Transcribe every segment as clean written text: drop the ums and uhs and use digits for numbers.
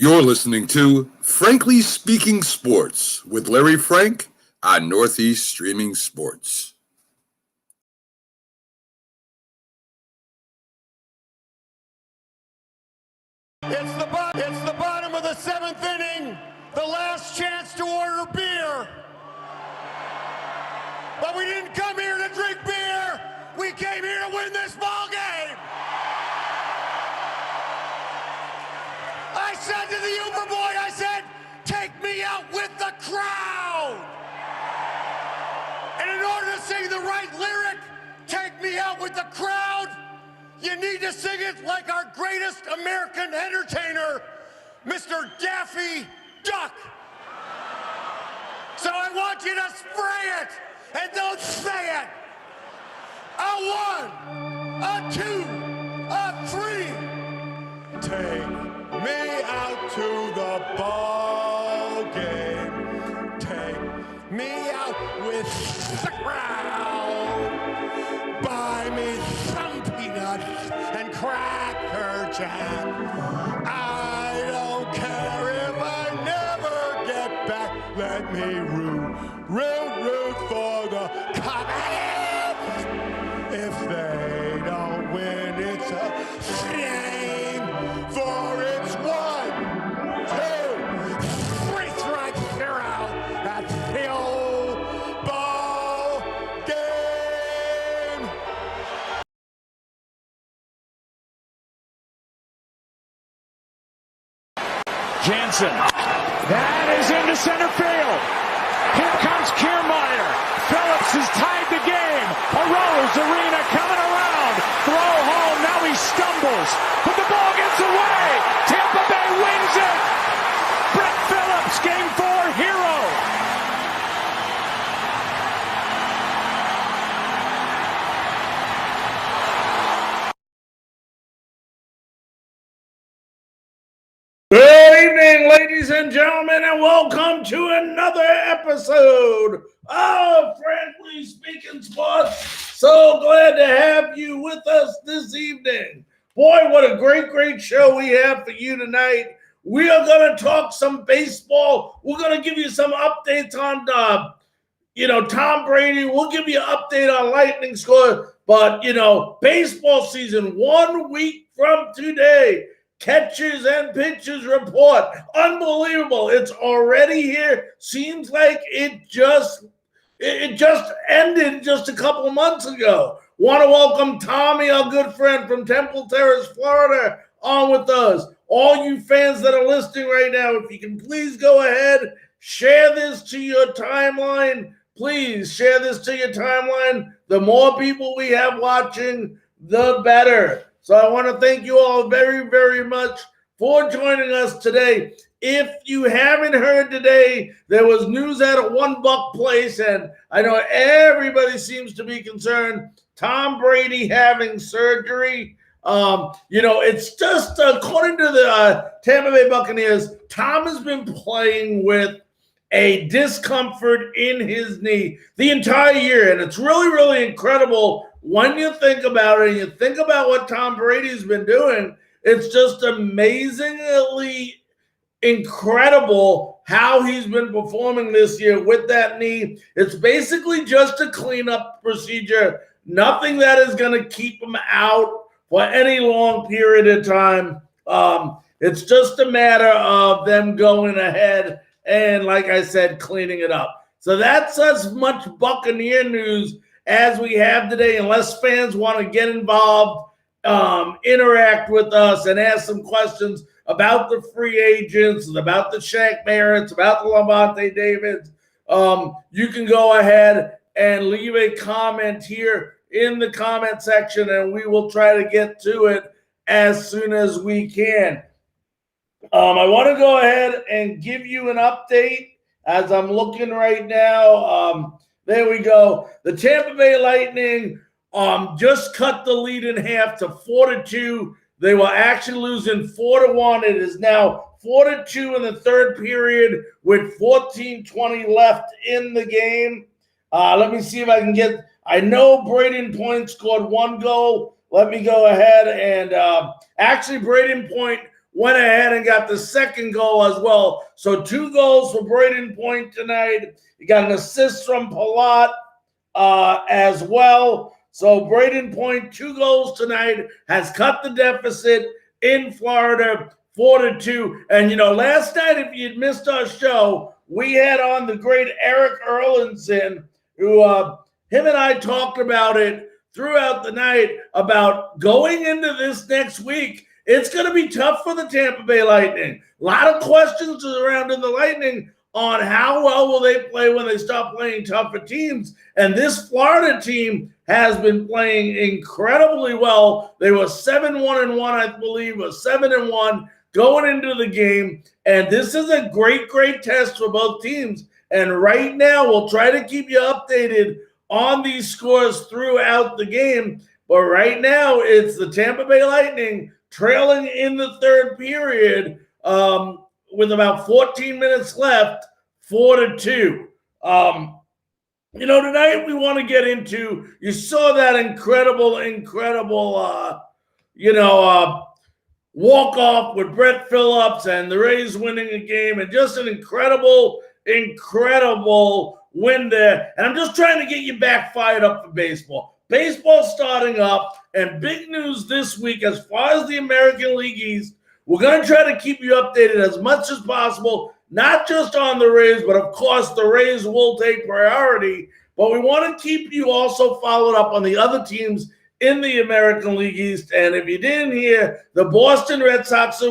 You're listening to Frankly Speaking Sports with Larry Frank on Northeast Streaming Sports. It's the bottom of the seventh inning, the last chance to order beer. But we didn't come here to drink beer. We came here to win this ball game. I said to the Uber boy, I said, take me out with the crowd. And in order to sing the right lyric, take me out with the crowd, you need to sing it like our greatest American entertainer, Mr. Daffy Duck. So I want you to spray it and don't say it. A one, a two, a three. Take me out to the ball game. Take me out with the crowd. Buy me some peanuts and Cracker Jack. I don't care if I never get back. Let me root for the Cubs. If they don't win, it's a shame. For it's 1, 2, 3 strikes, they're out. That's the old ball game. Jansen. That is into center field. Here comes Kiermaier. Phillips has tied the game. Arose Arena coming around. Throw home. Now he stumbles. But the ball gets away. Tampa Bay wins it. Brett Phillips, game 4 hero. Good evening, ladies and gentlemen, and welcome to another episode of Frankly Speaking Sports. So glad to have you with us this evening. Boy, what a great show we have for you tonight. We are going to talk some baseball. We're going to give you some updates on Tom Brady. We'll give you an update on Lightning score. But, baseball season 1 week from today. Catchers and pitchers report. Unbelievable. It's already here. Seems like it just ended just a couple of months ago. Want to welcome Tommy, our good friend from Temple Terrace, Florida, on with us. All you fans that are listening right now, if you can please go ahead, share this to your timeline. Please share this to your timeline. The more people we have watching, the better. So I want to thank you all very much for joining us today. If you haven't heard today, there was news at a $1 place, and I know everybody seems to be concerned. Tom Brady having surgery. It's just according to the Tampa Bay Buccaneers, Tom has been playing with a discomfort in his knee the entire year, and it's really incredible. When you think about it and you think about what Tom Brady's been doing, it's just amazingly incredible how he's been performing this year with that knee. It's basically just a cleanup procedure, nothing that is going to keep him out for any long period of time. It's just a matter of them going ahead and, like I said, cleaning it up. So that's as much Buccaneer news as we have today, unless fans want to get involved, interact with us, and ask some questions about the free agents, about the Shaq Barretts, about the Lavonte Davids. You can go ahead and leave a comment here in the comment section, and we will try to get to it as soon as we can. I want to go ahead and give you an update as I'm looking right now. There we go. The Tampa Bay Lightning just cut the lead in half to 4-2. They were actually losing 4-1. It is now 4-2 in the third period with 14:20 left in the game. Let me see if I can get – I know Braden Point scored 1 goal. Let me go ahead and actually Braden Point went ahead and got the second goal as well. So 2 goals for Braden Point tonight. You got an assist from Palat as well. So Braden Point, 2 goals tonight, has cut the deficit in Florida 4-2. And, last night, if you'd missed our show, we had on the great Eric Erlinson, who him and I talked about it throughout the night about going into this next week. It's going to be tough for the Tampa Bay Lightning. A lot of questions around in the Lightning on how well will they play when they stop playing tougher teams. And this Florida team has been playing incredibly well. They were 7-1-1, I believe, or 7-1 going into the game. And this is a great, great test for both teams. And right now, we'll try to keep you updated on these scores throughout the game. But right now, it's the Tampa Bay Lightning trailing in the third period with about 14 minutes left, 4-2. Tonight we want to get into, you saw that incredible walk-off with Brett Phillips and the Rays winning a game, and just an incredible win there. And I'm just trying to get you back fired up for baseball. Baseball's starting up, and big news this week as far as the American League East. We're going to try to keep you updated as much as possible, not just on the Rays, but of course the Rays will take priority. But we want to keep you also followed up on the other teams in the American League East. And if you didn't hear, the Boston Red Sox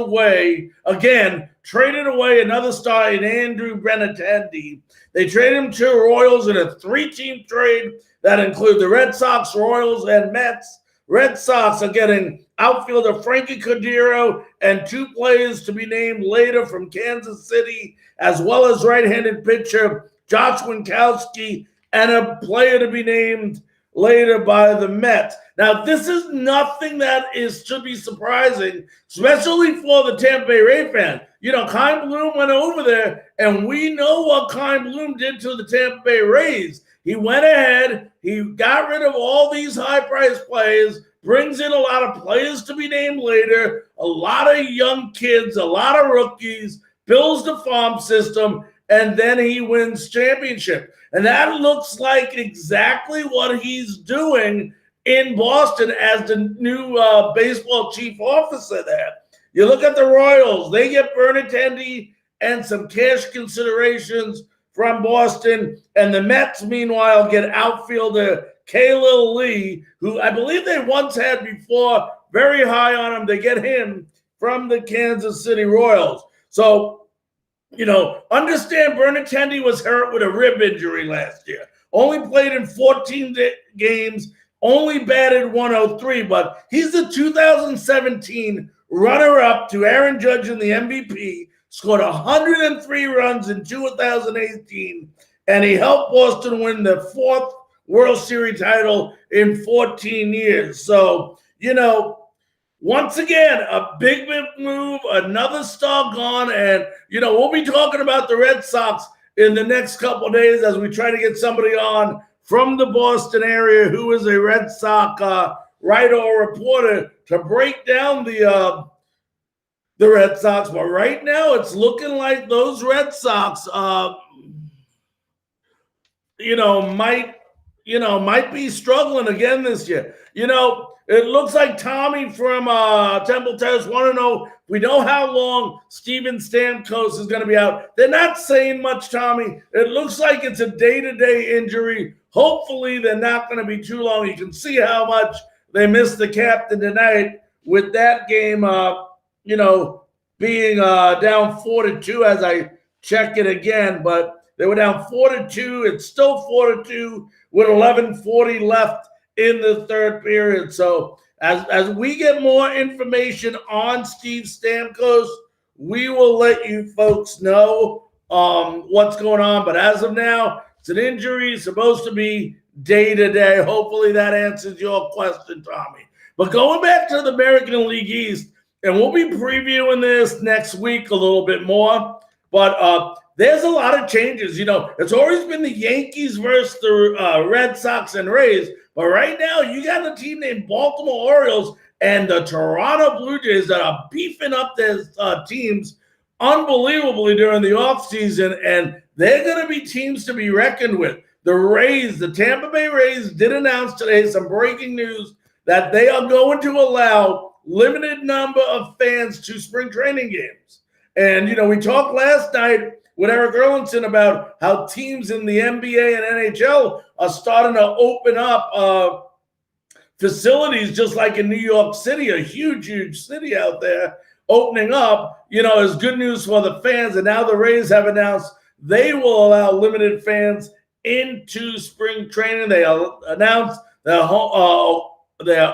traded away another star in Andrew Benintendi. They traded him to Royals in a 3-team trade that include the Red Sox, Royals, and Mets. Red Sox are getting outfielder Frankie Cordero and 2 players to be named later from Kansas City, as well as right-handed pitcher Josh Winkowski and a player to be named later by the Mets. Now, this is nothing that should be surprising, especially for the Tampa Bay Ray fan. Kyle Bloom went over there, and we know what Kyle Bloom did to the Tampa Bay Rays. He went ahead, he got rid of all these high-priced players, brings in a lot of players to be named later, a lot of young kids, a lot of rookies, builds the farm system, and then he wins championship. And that looks like exactly what he's doing in Boston as the new baseball chief officer there. You look at the Royals, they get Benintendi and some cash considerations from Boston, and the Mets, meanwhile, get outfielder Khalil Lee, who I believe they once had before, very high on him. They get him from the Kansas City Royals. So, understand Benintendi was hurt with a rib injury last year. Only played in 14 games, only batted 103, but he's the 2017 runner-up to Aaron Judge in the MVP, scored 103 runs in 2018, and he helped Boston win the 4th World Series title in 14 years. So, once again, a big move, another star gone, and, we'll be talking about the Red Sox in the next couple of days as we try to get somebody on from the Boston area who is a Red Sox writer or reporter to break down the Red Sox. But right now, it's looking like those Red Sox, might be struggling again this year. It looks like Tommy from Temple Terrace want to know, we know how long Steven Stamkos is going to be out. They're not saying much, Tommy. It looks like it's a day-to-day injury. Hopefully, they're not going to be too long. You can see how much they missed the captain tonight with that game, being down 4-2 as I check it again. But they were down 4-2. It's still 4-2 with 11:40 left in the third period. So as we get more information on Steve Stamkos, we will let you folks know what's going on. But as of now, it's an injury. It's supposed to be day-to-day. Hopefully that answers your question, Tommy. But going back to the American League East, and we'll be previewing this next week a little bit more, but there's a lot of changes. It's always been the Yankees versus the Red Sox and Rays. But right now, you got a team named Baltimore Orioles and the Toronto Blue Jays that are beefing up their teams unbelievably during the offseason. And they're going to be teams to be reckoned with. The Rays, the Tampa Bay Rays, did announce today some breaking news that they are going to allow limited number of fans to spring training games. And, we talked last night with Eric Erlinson about how teams in the NBA and NHL are starting to open up facilities just like in New York City, a huge, huge city out there, opening up, is good news for the fans. And now the Rays have announced they will allow limited fans into spring training. They announced their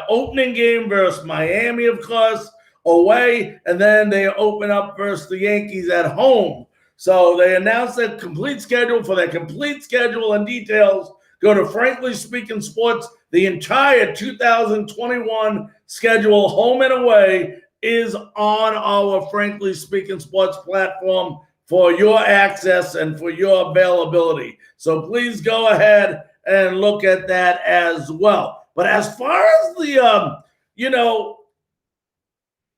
opening game versus Miami, of course, away, and then they open up versus the Yankees at home. So they announced their complete schedule. For their complete schedule and details, go to Frankly Speaking Sports. The entire 2021 schedule, home and away, is on our Frankly Speaking Sports platform for your access and for your availability. So please go ahead and look at that as well. But as far as the,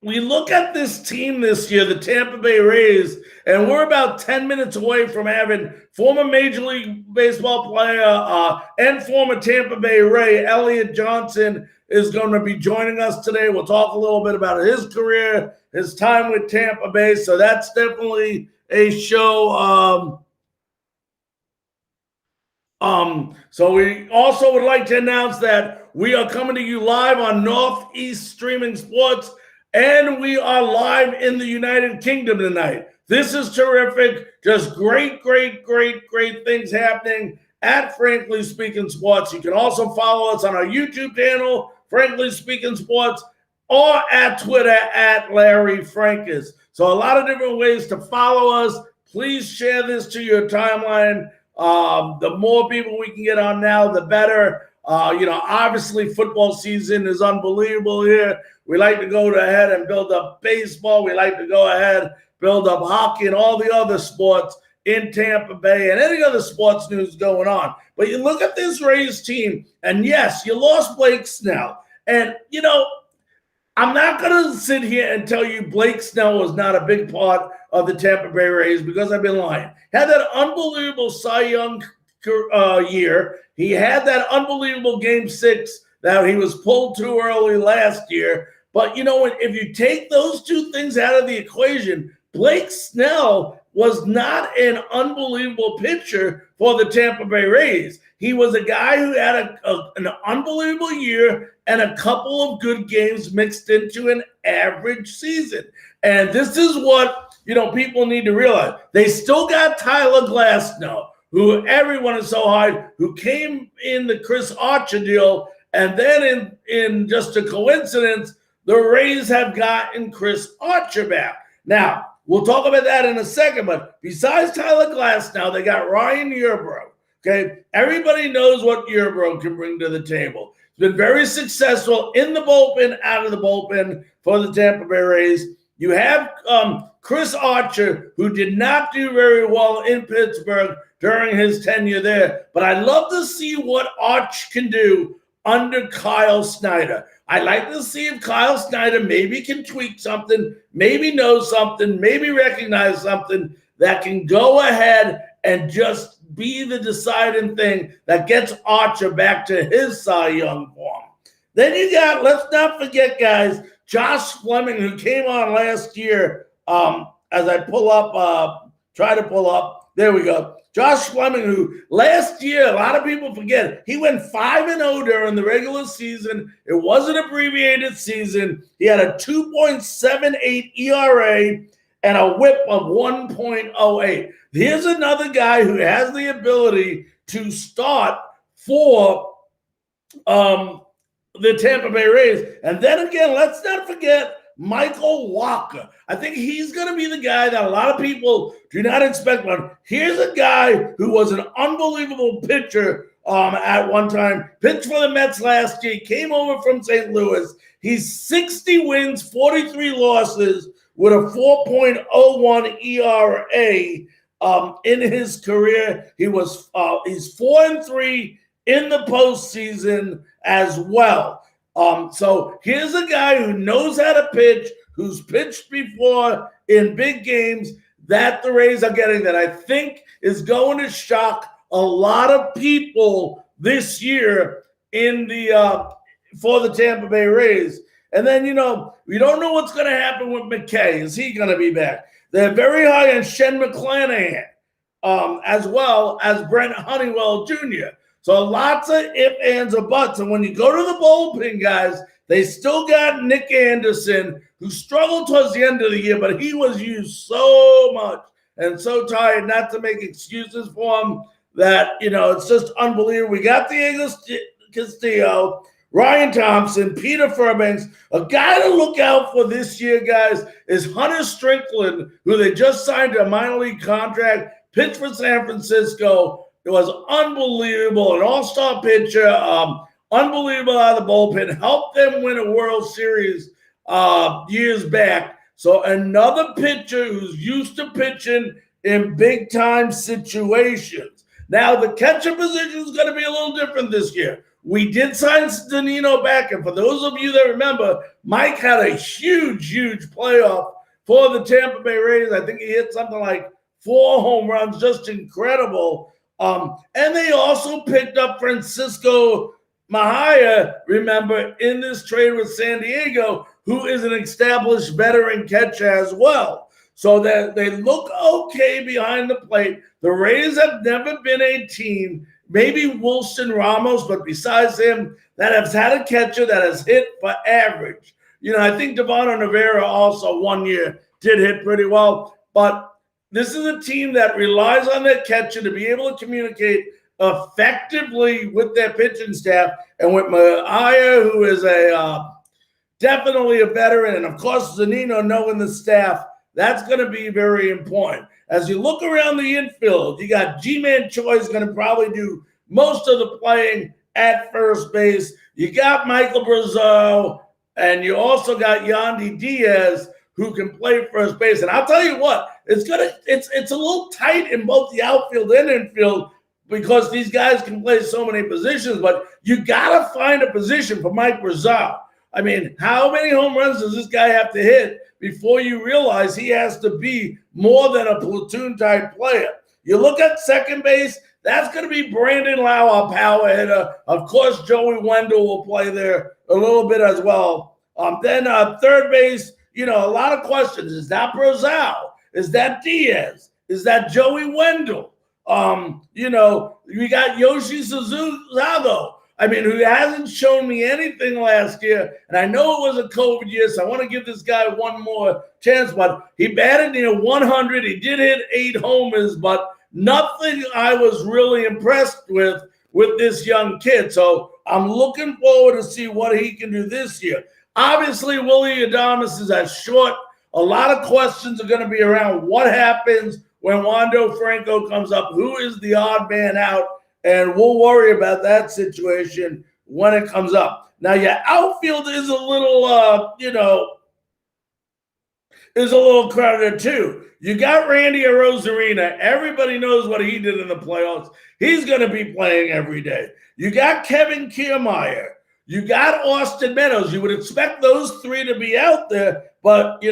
we look at this team this year, the Tampa Bay Rays, and we're about 10 minutes away from having former Major League Baseball player and former Tampa Bay Ray, Elliot Johnson, is going to be joining us today. We'll talk a little bit about his career, his time with Tampa Bay. So that's definitely a show. So we also would like to announce that we are coming to you live on Northeast Streaming Sports, and we are live in the United Kingdom tonight. This is terrific. Just great things happening at Frankly Speaking Sports. You can also follow us on our YouTube channel, Frankly Speaking Sports, or at Twitter at Larry Frankus. So a lot of different ways to follow us. Please share this to your timeline. The more people we can get on now, the better. Obviously football season is unbelievable here. We like to go ahead and build up baseball. We like to go ahead, build up hockey and all the other sports in Tampa Bay and any other sports news going on. But you look at this Rays team, and yes, you lost Blake Snell. And, I'm not going to sit here and tell you Blake Snell was not a big part of the Tampa Bay Rays because I've been lying. Had that unbelievable Cy Young year. He had that unbelievable Game 6 that he was pulled too early last year. But, if you take those two things out of the equation, Blake Snell was not an unbelievable pitcher for the Tampa Bay Rays. He was a guy who had an unbelievable year and a couple of good games mixed into an average season. And this is what, people need to realize. They still got Tyler Glasnow, who everyone is so high, who came in the Chris Archer deal. And then in just a coincidence, the Rays have gotten Chris Archer back. Now, we'll talk about that in a second, but besides Tyler Glasnow, they got Ryan Yarbrough. Okay, everybody knows what Yarbrough can bring to the table. He's been very successful in the bullpen, out of the bullpen for the Tampa Bay Rays. You have Chris Archer, who did not do very well in Pittsburgh during his tenure there, but I'd love to see what Arch can do under Kyle Snyder. I'd like to see if Kyle Snyder maybe can tweak something, maybe know something, maybe recognize something that can go ahead and just be the deciding thing that gets Archer back to his Cy Young form. Then you got, let's not forget, guys, Josh Fleming, who came on last year, as I try to pull up, there we go. Josh Fleming, who last year, a lot of people forget, he went 5-0 during the regular season. It was an abbreviated season. He had a 2.78 ERA and a whip of 1.08. Here's another guy who has the ability to start for the Tampa Bay Rays. And then again, let's not forget Michael Walker. I think he's going to be the guy that a lot of people do not expect. Here's a guy who was an unbelievable pitcher at one time. Pitched for the Mets last year. Came over from St. Louis. He's 60 wins, 43 losses with a 4.01 ERA. in his career. He's 4-3 in the postseason as well. So here's a guy who knows how to pitch, who's pitched before in big games that the Rays are getting, that I think is going to shock a lot of people this year in the for the Tampa Bay Rays. And then, we don't know what's going to happen with McKay. Is he going to be back? They're very high on Shen McClanahan, as well as Brent Honeywell Jr. So lots of ifs, ands, or buts. And when you go to the bullpen, guys, they still got Nick Anderson, who struggled towards the end of the year, but he was used so much and so tired, not to make excuses for him, that, it's just unbelievable. We got Diego Castillo, Ryan Thompson, Peter Fairbanks. A guy to look out for this year, guys, is Hunter Strickland, who they just signed a minor league contract, pitched for San Francisco. It was unbelievable, an all-star pitcher, unbelievable out of the bullpen, helped them win a World Series years back. So another pitcher who's used to pitching in big-time situations. Now, the catcher position is going to be a little different this year. We did sign Danino back, and for those of you that remember, Mike had a huge playoff for the Tampa Bay Rays. I think he hit something like 4 home runs, just incredible. And they also picked up Francisco Mejia, remember, in this trade with San Diego, who is an established veteran catcher as well. So that they look okay behind the plate. The Rays have never been a team, maybe Wilson Ramos, but besides him, that has had a catcher that has hit for average. I think Devon Rivera also 1 year did hit pretty well, but this is a team that relies on their catcher to be able to communicate effectively with their pitching staff, and with Mejia, who is definitely a veteran, and of course Zunino knowing the staff, that's going to be very important. As you look around the infield, you got G-Man Choi is going to probably do most of the playing at first base. You got Michael Brazeau, and you also got Yandy Diaz, who can play first base. And I'll tell you what, it's a little tight in both the outfield and infield, because these guys can play so many positions, but you got to find a position for Mike Brazeau. I mean, how many home runs does this guy have to hit before you realize he has to be more than a platoon-type player? You look at second base, that's going to be Brandon Lau, our power hitter. Of course, Joey Wendell will play there a little bit as well. Then third base, a lot of questions. Is that Brazeau? Is that Diaz? Is that Joey Wendell? We got Yoshi Suzuki, who hasn't shown me anything last year. And I know it was a COVID year, so I want to give this guy one more chance. But he batted near 100. He did hit 8 homers, but nothing I was really impressed with this young kid. So I'm looking forward to see what he can do this year. Obviously, Willie Adames is as short. A lot of questions are going to be around what happens when Wander Franco comes up. Who is the odd man out? And we'll worry about that situation when it comes up. Now, your outfield is a little, is a little crowded too. You got Randy Arozarena. Everybody knows what he did in the playoffs. He's going to be playing every day. You got Kevin Kiermaier. You got Austin Meadows. You would expect those 3 to be out there. But,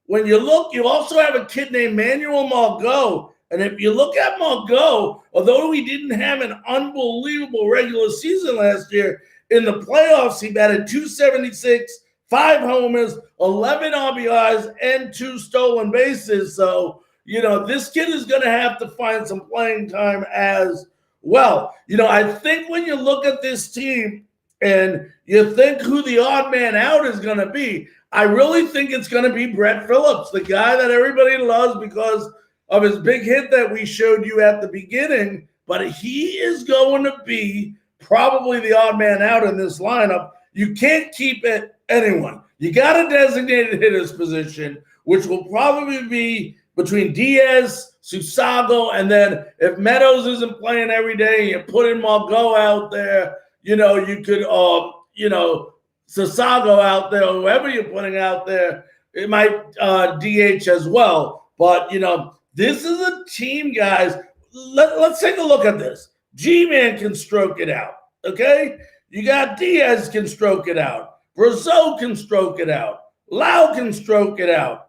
when you look, you also have a kid named Manuel Margot. And if you look at Margot, although he didn't have an unbelievable regular season last year, in the playoffs, he batted .276, 5 homers, 11 RBIs, and 2 stolen bases. So, this kid is going to have to find some playing time as well. I think when you look at this team and you think who the odd man out is going to be, I really think it's going to be Brett Phillips, the guy that everybody loves because of his big hit that we showed you at the beginning. But he is going to be probably the odd man out in this lineup. You can't keep it anyone. You got a designated hitters position, which will probably be between Diaz, Susago, and then if Meadows isn't playing every day, you put in Margot out there, you could, Susago out there, whoever you're putting out there, it might DH as well. But, This is a team, guys. Let's take a look at this. G-Man can stroke it out, okay? You got Diaz can stroke it out. Brazeau can stroke it out. Lau can stroke it out.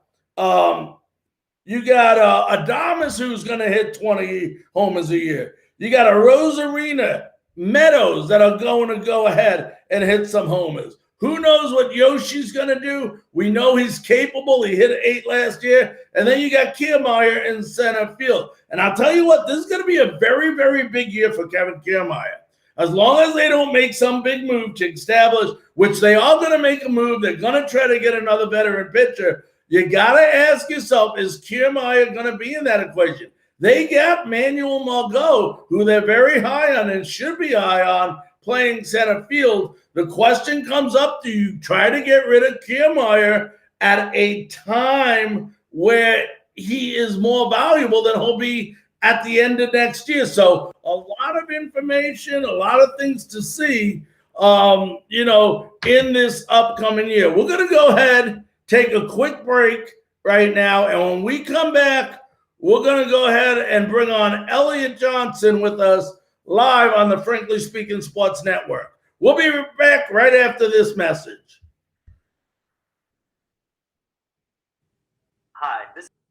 You got Adames, who's going to hit 20 homers a year. You got a Rosarina, Meadows that are going to go ahead and hit some homers. Who knows what Yoshi's going to do? We know he's capable. He hit 8 last year. And then you got Kiermaier in center field. And I'll tell you what, this is going to be a very, very big year for Kevin Kiermaier. As long as they don't make some big move to establish, which they are going to make a move, they're going to try to get another veteran pitcher. You got to ask yourself, is Kiermaier going to be in that equation? They got Manuel Margot, who they're very high on and should be high on, playing center field. The question comes up, do you try to get rid of Kiermaier at a time where he is more valuable than he'll be at the end of next year? So a lot of information, a lot of things to see, in this upcoming year. We're going to go ahead, take a quick break right now. And when we come back, we're going to go ahead and bring on Elliot Johnson with us live on the Frankly Speaking Sports Network. We'll be back right after this message.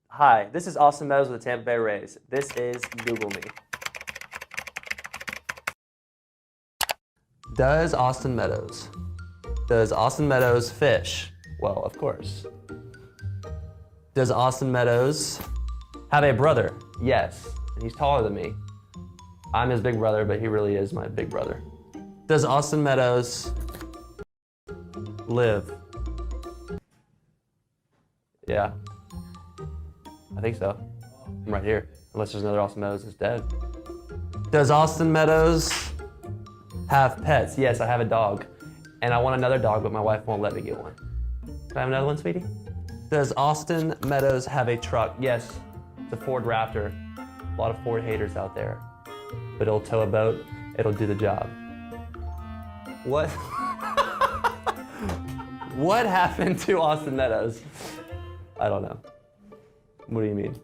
Hi, this is Austin Meadows with the Tampa Bay Rays. This is Google Me. Does Austin Meadows fish? Well, of course. Does Austin Meadows have a brother? Yes, and he's taller than me. I'm his big brother, but he really is my big brother. Does Austin Meadows live? Yeah. I think so. I'm right here. Unless there's another Austin Meadows that's dead. Does Austin Meadows have pets? Yes, I have a dog. And I want another dog, but my wife won't let me get one. Can I have another one, sweetie? Does Austin Meadows have a truck? Yes, it's a Ford Raptor. A lot of Ford haters out there. But it'll tow a boat, it'll do the job. What? What happened to Austin Meadows? I don't know. What do you mean?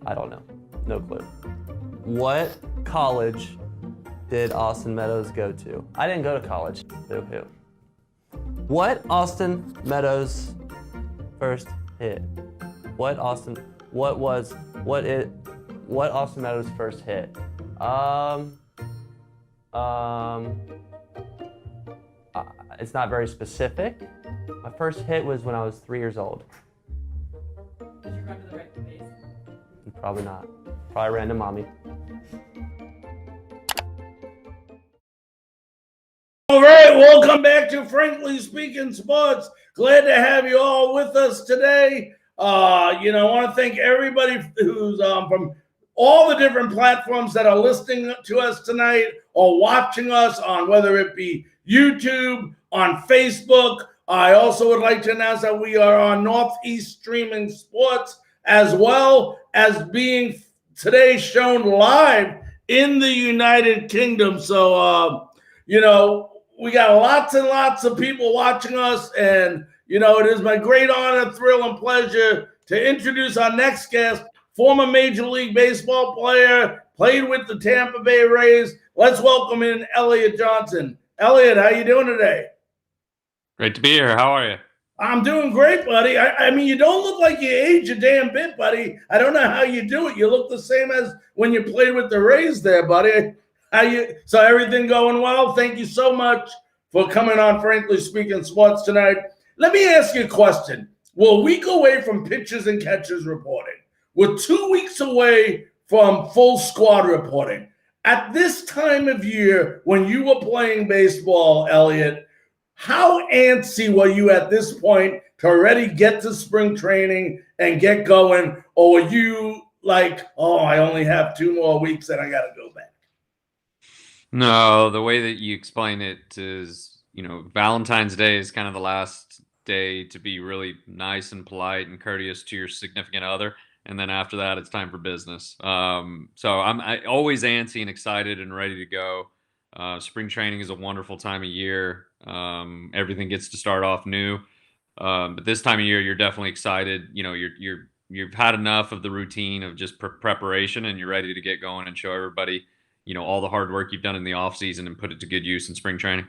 I don't know. No clue. What college did Austin Meadows go to? I didn't go to college. Boo-hoo. What Austin Meadows first hit? What Austin Meadows first hit? It's not very specific. My first hit was when I was 3 years old. Did you run to the right base? Probably not. Probably ran to mommy. All right, welcome back to Frankly Speaking Sports. Glad to have you all with us today. I want to thank everybody who's from all the different platforms that are listening to us tonight or watching us on whether it be YouTube, on Facebook. I also would like to announce that we are on Northeast Streaming Sports as well as being today shown live in the United Kingdom. So, we got lots and lots of people watching us. And, it is my great honor, thrill, and pleasure to introduce our next guest, former Major League Baseball player, played with the Tampa Bay Rays. Let's welcome in Elliot Johnson. Elliot, how you doing today? Great to be here. How are you? I'm doing great, buddy. I mean, you don't look like you age a damn bit, buddy. I don't know how you do it. You look the same as when you played with the Rays there, buddy. So everything going well? Thank you so much for coming on Frankly Speaking Sports tonight. Let me ask you a question. We're a week away from pitchers and catchers reporting. We're 2 weeks away from full squad reporting. At this time of year, when you were playing baseball, Elliot, how antsy were you at this point to already get to spring training and get going? Or were you like, oh, I only have 2 more weeks and I got to go back? No, the way that you explain it is, Valentine's Day is kind of the last day to be really nice and polite and courteous to your significant other. And then after that, it's time for business. So I'm always antsy and excited and ready to go. Spring training is a wonderful time of year. Everything gets to start off new. But this time of year, you're definitely excited. You're you've had enough of the routine of just preparation, and you're ready to get going and show everybody, all the hard work you've done in the off season and put it to good use in spring training.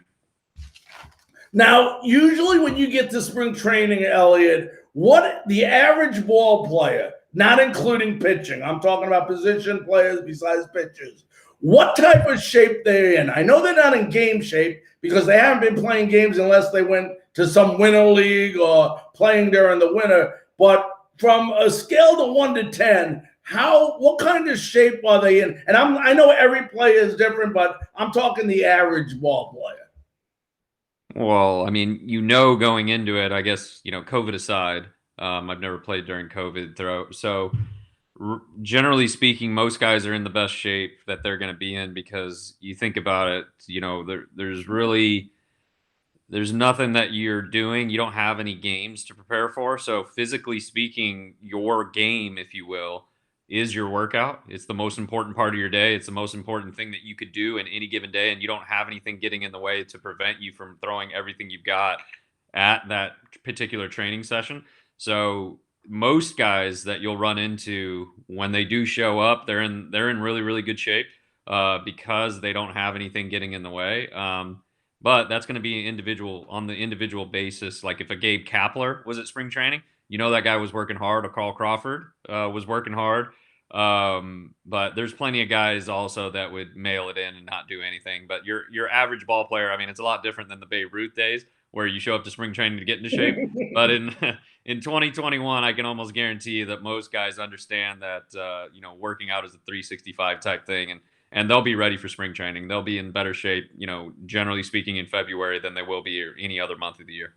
Now, usually when you get to spring training, Elliot, what the average ball player, not including pitching, I'm talking about position players besides pitchers, what type of shape they're in? I know they're not in game shape because they haven't been playing games unless they went to some winter league or playing during the winter. But from a scale to 1 to 10, what kind of shape are they in? And I know every player is different, but I'm talking the average ball player. Well, I mean, going into it, I guess, COVID aside, I've never played during COVID. So generally speaking, most guys are in the best shape that they're going to be in because you think about it, there's nothing that you're doing. You don't have any games to prepare for. So physically speaking, your game, if you will, is your workout. It's the most important part of your day. It's the most important thing that you could do in any given day. And you don't have anything getting in the way to prevent you from throwing everything you've got at that particular training session. So most guys that you'll run into when they do show up, they're in really, really good shape because they don't have anything getting in the way. But that's going to be on the individual basis. Like if a Gabe Kapler was at spring training, that guy was working hard. Or Carl Crawford was working hard. But there's plenty of guys also that would mail it in and not do anything. But your average ball player, I mean, it's a lot different than the Babe Ruth days where you show up to spring training to get into shape. But in 2021, I can almost guarantee you that most guys understand that working out is a 365 type thing, and they'll be ready for spring training. They'll be in better shape, generally speaking, in February than they will be any other month of the year.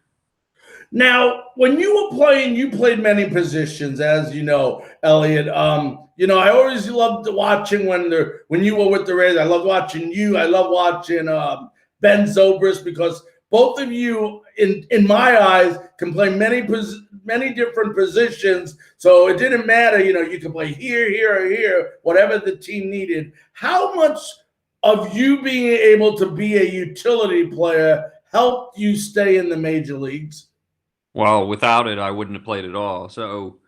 Now, when you were playing, you played many positions, as you know, Elliot. I always loved watching when you were with the Rays. I loved watching you. I love watching Ben Zobrist because both of you, in my eyes, can play many different positions. So it didn't matter, you could play here, or here, whatever the team needed. How much of you being able to be a utility player helped you stay in the major leagues? Well, without it, I wouldn't have played at all. So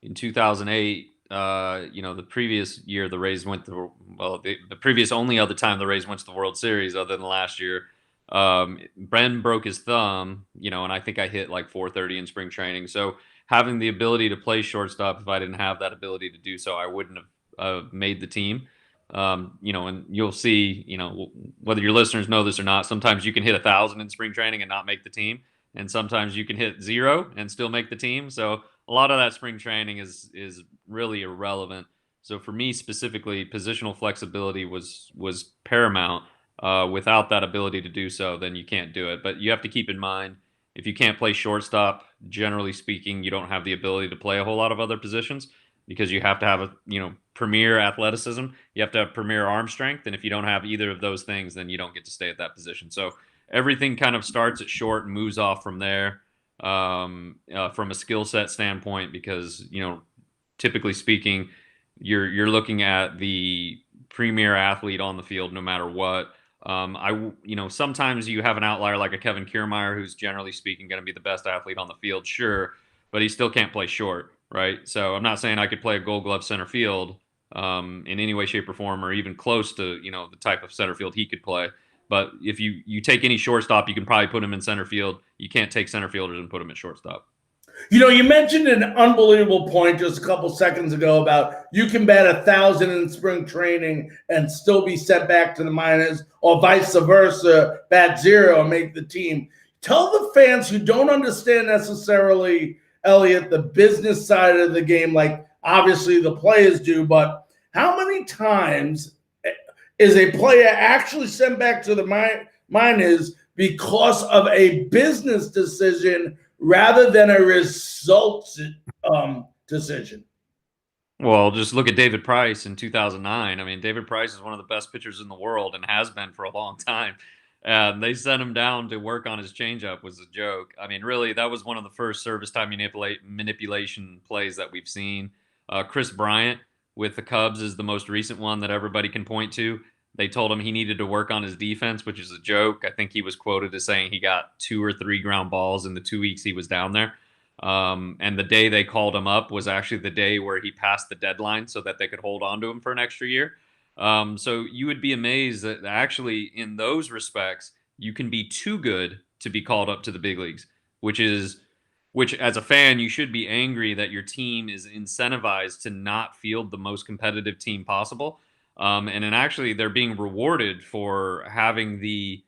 in 2008, the previous year the Rays went to the previous only other time the Rays went to the World Series other than last year. Bren broke his thumb, and I think I hit like 430 in spring training. So having the ability to play shortstop, if I didn't have that ability to do so, I wouldn't have made the team. And you'll see, whether your listeners know this or not, sometimes you can hit 1,000 in spring training and not make the team. And sometimes you can hit 0 and still make the team. So a lot of that spring training is really irrelevant. So for me specifically, positional flexibility was paramount. Without that ability to do so, then you can't do it. But you have to keep in mind, if you can't play shortstop, generally speaking, you don't have the ability to play a whole lot of other positions because you have to have premier athleticism. You have to have premier arm strength. And if you don't have either of those things, then you don't get to stay at that position. So everything kind of starts at short and moves off from there from a skill set standpoint, because, typically speaking, you're looking at the premier athlete on the field no matter what. Sometimes you have an outlier like a Kevin Kiermaier, who's generally speaking going to be the best athlete on the field, sure, but he still can't play short, right? So I'm not saying I could play a Gold Glove center field in any way, shape, or form, or even close to the type of center field he could play. But if you take any shortstop, you can probably put him in center field. You can't take center fielders and put him at shortstop. You mentioned an unbelievable point just a couple seconds ago about you can bat 1,000 in spring training and still be sent back to the minors, or vice versa, bat 0 and make the team. Tell the fans who don't understand necessarily, Elliot, the business side of the game, like obviously the players do, but how many times is a player actually sent back to the minors because of a business decision rather than a results decision? Well, just look at David Price in 2009. I mean, David Price is one of the best pitchers in the world and has been for a long time. And they sent him down to work on his changeup was a joke. I mean, really, that was one of the first service time manipulation plays that we've seen. Chris Bryant with the Cubs is the most recent one that everybody can point to. They told him he needed to work on his defense, which is a joke. I think he was quoted as saying he got 2 or 3 ground balls in the 2 weeks he was down there. And the day they called him up was actually the day where he passed the deadline so that they could hold on to him for an extra year. So you would be amazed that actually in those respects, you can be too good to be called up to the big leagues, which as a fan, you should be angry that your team is incentivized to not field the most competitive team possible. And then actually they're being rewarded for having the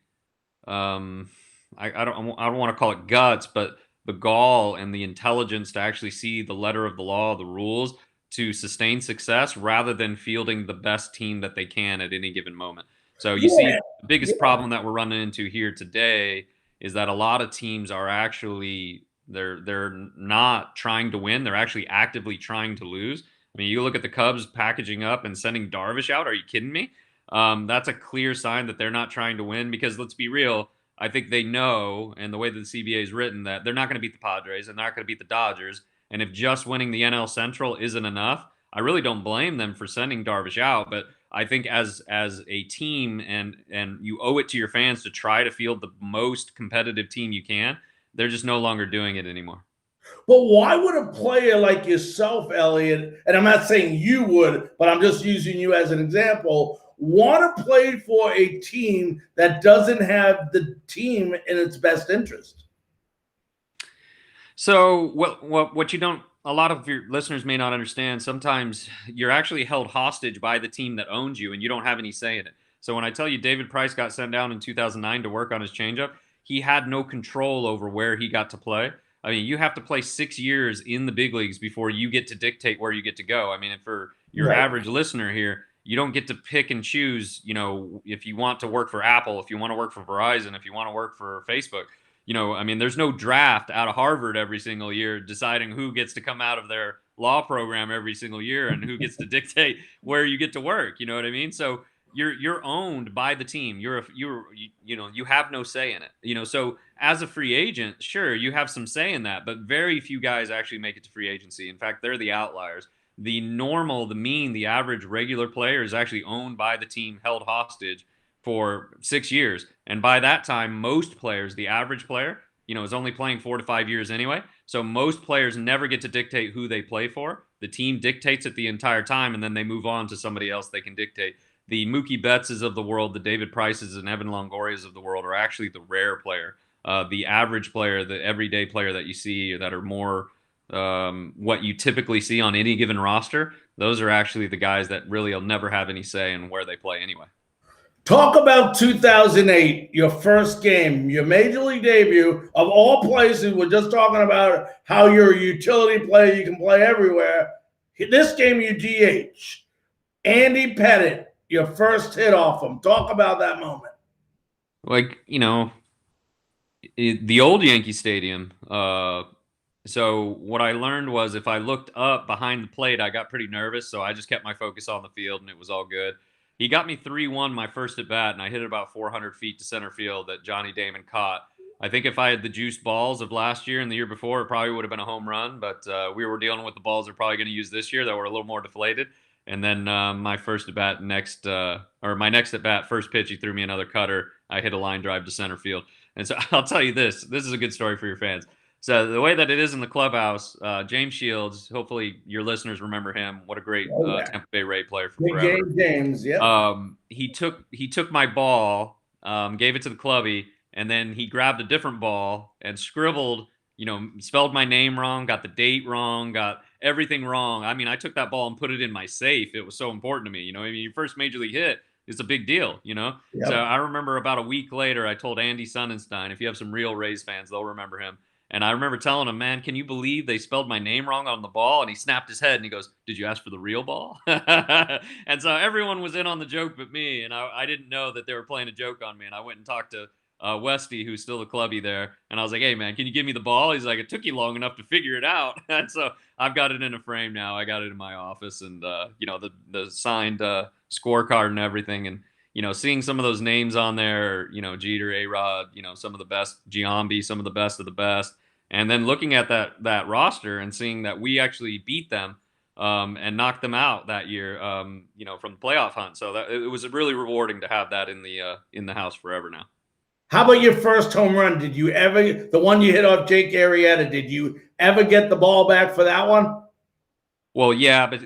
I don't want to call it guts, but the gall and the intelligence to actually see the letter of the law, the rules to sustain success rather than fielding the best team that they can at any given moment. So you see Yeah, the biggest yeah. problem that we're running into here today is that a lot of teams are actually they're not trying to win, they're actually actively trying to lose. I mean, you look at the Cubs packaging up and sending Darvish out. Are you kidding me? That's a clear sign that they're not trying to win because let's be real. I think they know, and the way that the CBA is written, that they're not going to beat the Padres and they're not going to beat the Dodgers. And if just winning the NL Central isn't enough, I really don't blame them for sending Darvish out. But I think as a team, and you owe it to your fans to try to field the most competitive team you can. They're just no longer doing it anymore. But why would a player like yourself, Elliot, and I'm not saying you would, but I'm just using you as an example, want to play for a team that doesn't have the team in its best interest? So what you don't a lot of your listeners may not understand, sometimes you're actually held hostage by the team that owns you and you don't have any say in it. So when I tell you David Price got sent down in 2009 to work on his changeup, he had no control over where he got to play. I mean, you have to play 6 years in the big leagues before you get to dictate where you get to go. I mean, for your Right. average listener here, you don't get to pick and choose, if you want to work for Apple, if you want to work for Verizon, if you want to work for Facebook. I mean, there's no draft out of Harvard every single year deciding who gets to come out of their law program every single year and who gets to dictate where you get to work. You know what I mean? So you're owned by the team. You have no say in it. So as a free agent, sure, you have some say in that, but very few guys actually make it to free agency. In fact, they're the outliers. The normal, the mean, the average regular player is actually owned by the team, held hostage for 6 years. And by that time, most players, the average player, is only playing 4 to 5 years anyway. So most players never get to dictate who they play for. The team dictates it the entire time, and then they move on to somebody else they can dictate. The Mookie Bettses of the world, the David Prices and Evan Longorias of the world are actually the rare player. The average player, the everyday player that you see that are more what you typically see on any given roster, those are actually the guys that really will never have any say in where they play anyway. Talk about 2008, your first game, your major league debut. Of all places, we're just talking about how you're a utility player, you can play everywhere. This game, you DH. Andy Pettit, your first hit off him. Talk about that moment. Like, the old Yankee Stadium. So what I learned was if I looked up behind the plate, I got pretty nervous. So I just kept my focus on the field, and it was all good. He got me 3-1 my first at bat, and I hit it about 400 feet to center field that Johnny Damon caught. I think if I had the juiced balls of last year and the year before, it probably would have been a home run. But we were dealing with the balls they're probably going to use this year that were a little more deflated. And then my first at bat, my next at bat, first pitch, he threw me another cutter. I hit a line drive to center field. And so I'll tell you this is a good story for your fans. So the way that it is in the clubhouse, James Shields, hopefully your listeners remember him. What a great Tampa Bay Ray player for forever. James, yeah. He took my ball, gave it to the clubby, and then he grabbed a different ball and scribbled, spelled my name wrong, got the date wrong, got everything wrong. I mean, I took that ball and put it in my safe. It was so important to me. I mean, your first major league hit is a big deal, Yep. So I remember about a week later, I told Andy Sonnenstein, if you have some real Rays fans, they'll remember him. And I remember telling him, man, can you believe they spelled my name wrong on the ball? And he snapped his head and he goes, did you ask for the real ball? And so everyone was in on the joke but me. And I didn't know that they were playing a joke on me. And I went and talked to Westy, who's still the clubby there. And I was like, hey, man, can you give me the ball? He's like, it took you long enough to figure it out. And so I've got it in a frame now. I got it in my office and, the signed scorecard and everything. And, seeing some of those names on there, Jeter, A-Rod, some of the best, Giambi, some of the best of the best. And then looking at that roster and seeing that we actually beat them and knocked them out that year, from the playoff hunt. So it was really rewarding to have that in the house forever now. How about your first home run? Did you ever, the one you hit off Jake Arrieta, did you ever get the ball back for that one? Well, yeah, but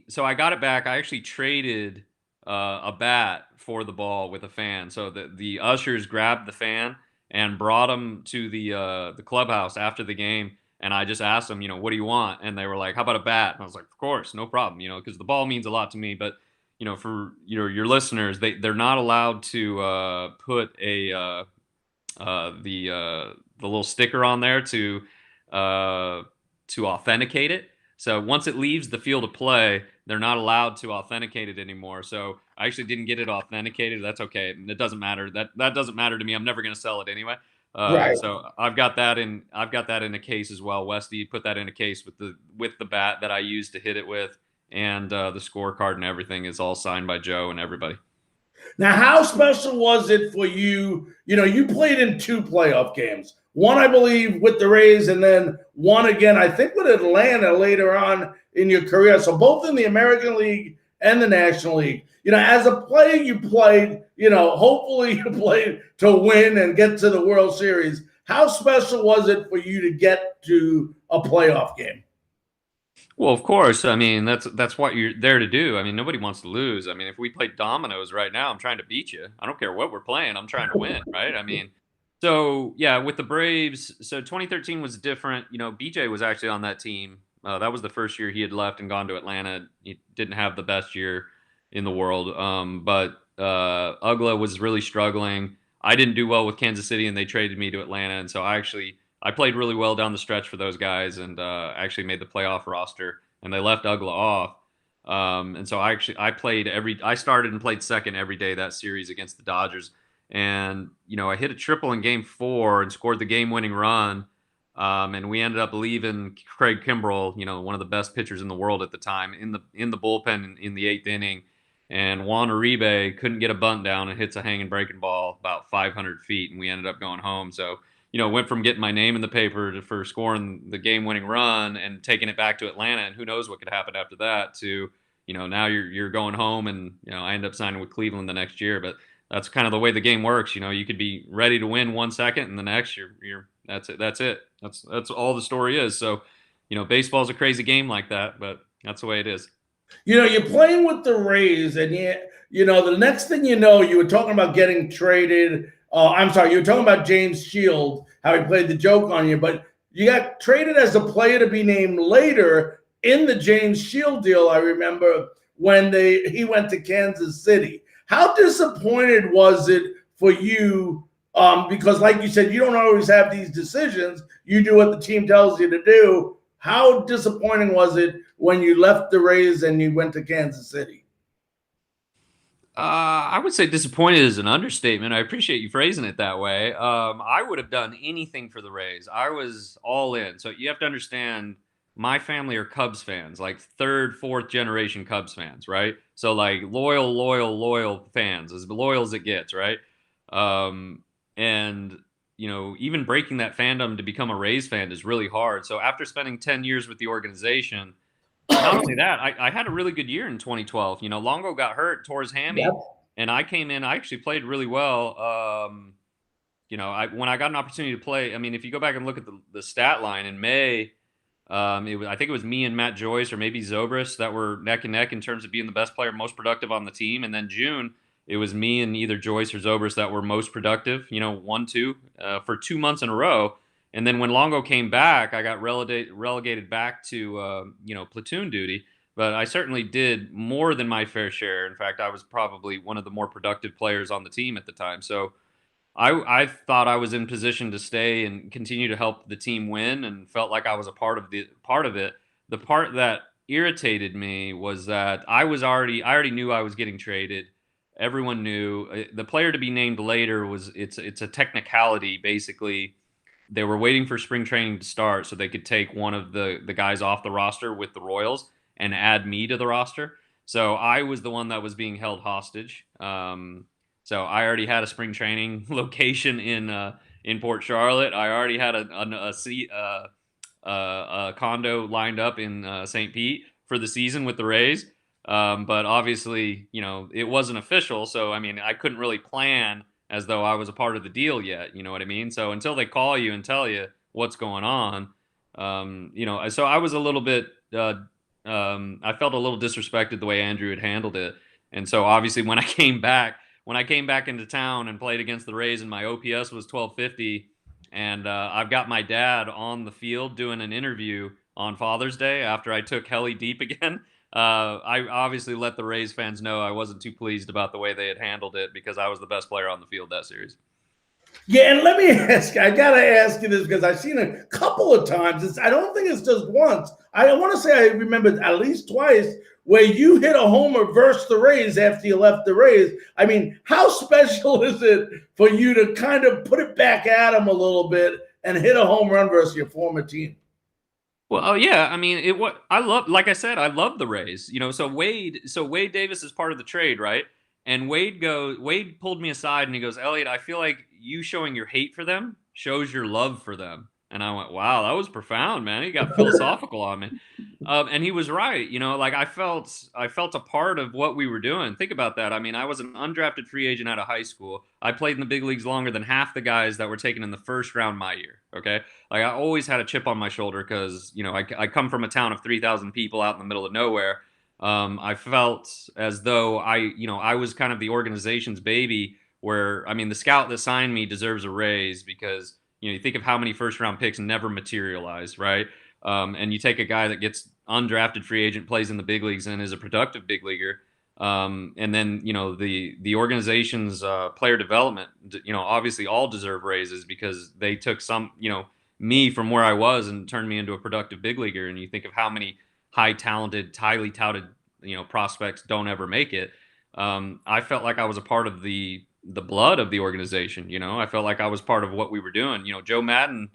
so I got it back. I actually traded a bat for the ball with a fan. So the ushers grabbed the fan and brought him to the clubhouse after the game. And I just asked them, what do you want? And they were like, how about a bat? And I was like, of course, no problem, because the ball means a lot to me. But, for your listeners, they're not allowed to put the little sticker on there to authenticate it. So once it leaves the field of play, they're not allowed to authenticate it anymore. So I actually didn't get it authenticated. That's okay. It doesn't matter. That doesn't matter to me. I'm never going to sell it anyway. Right. So I've got that in a case as well. Westy put that in a case with the bat that I used to hit it with, and the scorecard and everything is all signed by Joe and everybody. Now, how special was it for you? You played in 2 playoff games. One, I believe, with the Rays, and then one again, I think, with Atlanta later on in your career. So both in the American League and the National League. As a player, you played, hopefully you played to win and get to the World Series. How special was it for you to get to a playoff game? Well, of course. I mean, that's what you're there to do. I mean, nobody wants to lose. I mean, if we play dominoes right now, I'm trying to beat you. I don't care what we're playing. I'm trying to win, right? I mean, so yeah, with the Braves, so 2013 was different. BJ was actually on that team. That was the first year he had left and gone to Atlanta. He didn't have the best year in the world. But Ugla was really struggling. I didn't do well with Kansas City, and they traded me to Atlanta. And so I played really well down the stretch for those guys, and actually made the playoff roster. And they left Ugla off. And so I started and played second every day that series against the Dodgers. And I hit a triple in Game 4 and scored the game-winning run. And we ended up leaving Craig Kimbrell, one of the best pitchers in the world at the time, in the bullpen in the 8th inning. And Juan Uribe couldn't get a bunt down and hits a hanging breaking ball about 500 feet, and we ended up going home. So, went from getting my name in the paper for scoring the game-winning run and taking it back to Atlanta, and who knows what could happen after that, to, now you're going home, and, I end up signing with Cleveland the next year. But that's kind of the way the game works. You could be ready to win 1 second, and the next that's it. That's all the story is. So, baseball's a crazy game like that, but that's the way it is. You're playing with the Rays, and the next thing you know, you were talking about getting traded. I'm sorry, you were talking about James Shield, how he played the joke on you, but you got traded as a player to be named later in the James Shield deal. I remember when he went to Kansas City. How disappointed was it for you? Because, like you said, you don't always have these decisions. You do what the team tells you to do. How disappointing was it when you left the Rays and you went to Kansas City? I would say disappointed is an understatement. I appreciate you phrasing it that way. I would have done anything for the Rays. I was all in. So you have to understand, my family are Cubs fans, like 3rd, 4th generation Cubs fans, right? So like loyal fans, as loyal as it gets, right? And even breaking that fandom to become a Rays fan is really hard. So after spending 10 years with the organization, not only that, I had a really good year in 2012. Longo got hurt, tore his hammy, Yep. and I came in. I actually played really well. When I got an opportunity to play, I mean, if you go back and look at the stat line in May, I think it was me and Matt Joyce, or maybe Zobrist, that were neck and neck in terms of being the best player, most productive on the team. And then June, it was me and either Joyce or Zobrist that were most productive, 1-2 for 2 months in a row. And then when Longo came back, I got relegated back to, platoon duty. But I certainly did more than my fair share. In fact, I was probably one of the more productive players on the team at the time. So I thought I was in position to stay and continue to help the team win, and felt like I was a part of it. The part that irritated me was that I already knew I was getting traded. Everyone knew. The player to be named later it's a technicality. Basically, they were waiting for spring training to start so they could take one of the guys off the roster with the Royals and add me to the roster. So I was the one that was being held hostage. So I already had a spring training location in Port Charlotte. I already had a condo lined up in St. Pete for the season with the Rays. But obviously, it wasn't official. So, I mean, I couldn't really plan as though I was a part of the deal yet. You know what I mean? So until they call you and tell you what's going on, so I was a little bit, I felt a little disrespected the way Andrew had handled it. And so obviously when I came back into town and played against the Rays and my OPS was 1250, and I've got my dad on the field doing an interview on Father's Day after I took Helly deep again. I obviously let the Rays fans know I wasn't too pleased about the way they had handled it because I was the best player on the field that series. Yeah, and let me ask you, I got to ask you this because I've seen it a couple of times. I don't think it's just once. I want to say I remember at least twice where you hit a homer versus the Rays after you left the Rays. I mean, how special is it for you to kind of put it back at them a little bit and hit a home run versus your former team? Well, yeah, I mean, I love, like I said, I love the Rays. So Wade Davis is part of the trade, right? And Wade pulled me aside and he goes, Elliot, I feel like you showing your hate for them shows your love for them. And I went, wow, that was profound, man. He got philosophical on me. And he was right. Like I felt a part of what we were doing. Think about that. I mean, I was an undrafted free agent out of high school. I played in the big leagues longer than half the guys that were taken in the first round my year. Okay. Like I always had a chip on my shoulder because, I come from a town of 3,000 people out in the middle of nowhere. I felt as though I was kind of the organization's baby where, I mean, the scout that signed me deserves a raise because, you think of how many first round picks never materialize, right? And you take a guy that gets undrafted free agent, plays in the big leagues and is a productive big leaguer. And then, the organization's player development, obviously all deserve raises because they took me from where I was and turned me into a productive big leaguer. And you think of how many highly touted, prospects don't ever make it. I felt like I was a part of the blood of the organization. I felt like I was part of what we were doing. Joe Madden,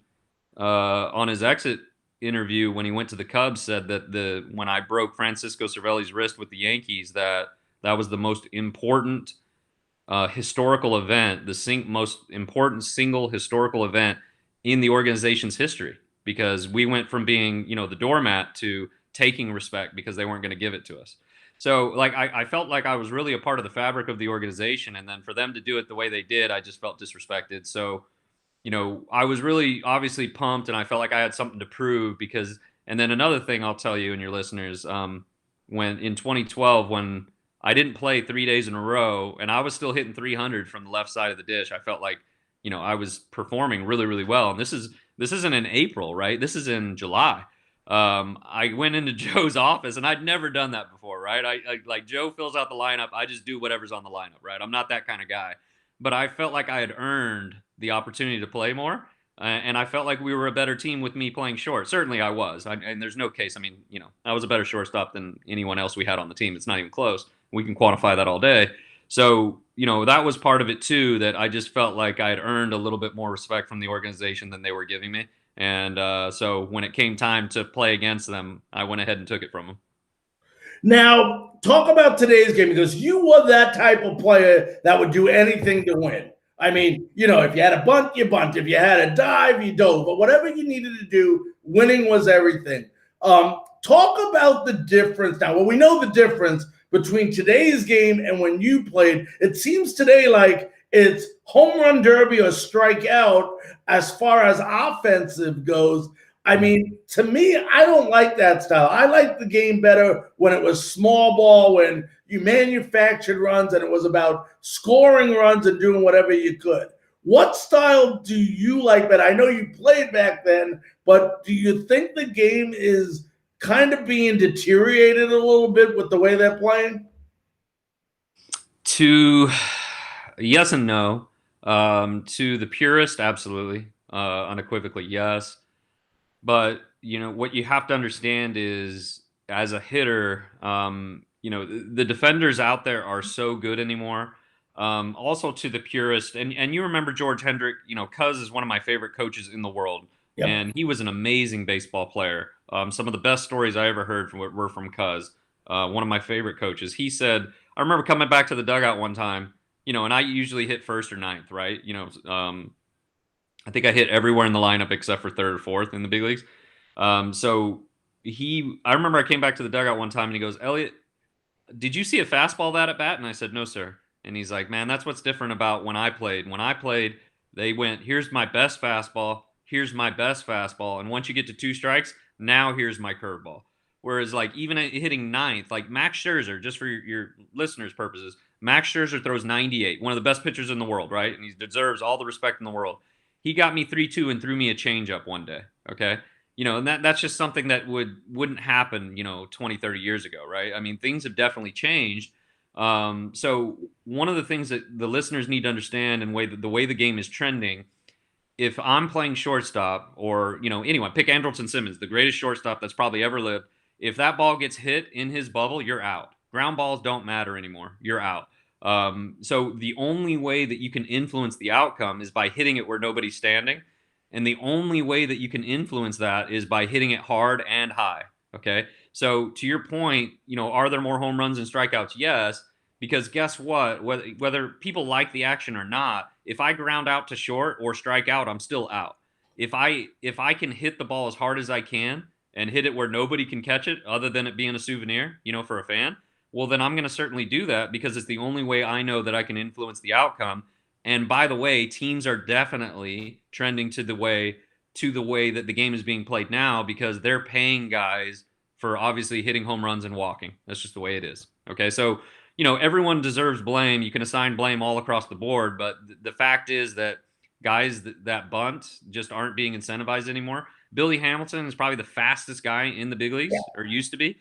on his exit interview when he went to the Cubs said that when I broke Francisco Cervelli's wrist with the Yankees, that was the most important historical event, the most important single historical event in the organization's history, because we went from being, the doormat to taking respect because they weren't going to give it to us. So like I felt like I was really a part of the fabric of the organization, and then for them to do it the way they did, I just felt disrespected. So I was really obviously pumped and I felt like I had something to prove and then another thing I'll tell you and your listeners, when in 2012, when I didn't play 3 days in a row and I was still hitting 300 from the left side of the dish, I felt like, I was performing really, really well. And this isn't in April, right? This is in July. I went into Joe's office and I'd never done that before, right? I like Joe fills out the lineup. I just do whatever's on the lineup, right? I'm not that kind of guy. But I felt like I had earned the opportunity to play more. And I felt like we were a better team with me playing short. Certainly I was. And there's no case. I mean, I was a better shortstop than anyone else we had on the team. It's not even close. We can quantify that all day. So, that was part of it too, that I just felt like I had earned a little bit more respect from the organization than they were giving me. And so when it came time to play against them, I went ahead and took it from them. Now, talk about today's game because you were that type of player that would do anything to win. I mean, if you had a bunt, you bunt. If you had a dive, you dove. But whatever you needed to do, winning was everything. Talk about the difference now. Well, we know the difference between today's game and when you played. It seems today like it's home run derby or strikeout as far as offensive goes. I mean, to me, I don't like that style. I like the game better when it was small ball, when you manufactured runs and it was about scoring runs and doing whatever you could. What style do you like better? I know you played back then, but do you think the game is kind of being deteriorated a little bit with the way they're playing? Yes and no. To the purist, absolutely. Unequivocally, yes. But, what you have to understand is as a hitter, the defenders out there are so good anymore. Also to the purist, and you remember George Hendrick, Cuz is one of my favorite coaches in the world. Yep. And he was an amazing baseball player. Some of the best stories I ever heard were from Cuz, one of my favorite coaches. He said, I remember coming back to the dugout one time, and I usually hit first or ninth, right? I think I hit everywhere in the lineup except for third or fourth in the big leagues. I remember I came back to the dugout one time and he goes, Elliot, did you see a fastball that at bat? And I said, no, sir. And he's like, man, that's what's different about when I played. When I played, they went, here's my best fastball, here's my best fastball. And once you get to 2 strikes, now here's my curveball. Whereas, like, even hitting ninth, like Max Scherzer, just for your listeners' purposes, Max Scherzer throws 98, one of the best pitchers in the world, right? And he deserves all the respect in the world. He got me 3-2 and threw me a changeup one day, okay? And that's just something that wouldn't happen, 20, 30 years ago, right? I mean, things have definitely changed. So one of the things that the listeners need to understand and the way the game is trending, if I'm playing shortstop or, anyone, pick Andrelton Simmons, the greatest shortstop that's probably ever lived. If that ball gets hit in his bubble, you're out. Ground balls don't matter anymore. You're out. So the only way that you can influence the outcome is by hitting it where nobody's standing. And the only way that you can influence that is by hitting it hard and high. Okay. So to your point, are there more home runs and strikeouts? Yes. Because guess what? Whether people like the action or not, if I ground out to short or strike out, I'm still out. If I can hit the ball as hard as I can and hit it where nobody can catch it other than it being a souvenir, for a fan, well, then I'm going to certainly do that because it's the only way I know that I can influence the outcome. And by the way, teams are definitely trending to the way that the game is being played now because they're paying guys for obviously hitting home runs and walking. That's just the way it is. Okay, so everyone deserves blame. You can assign blame all across the board, but the fact is that guys that bunt just aren't being incentivized anymore. Billy Hamilton is probably the fastest guy in the big leagues, or used to be.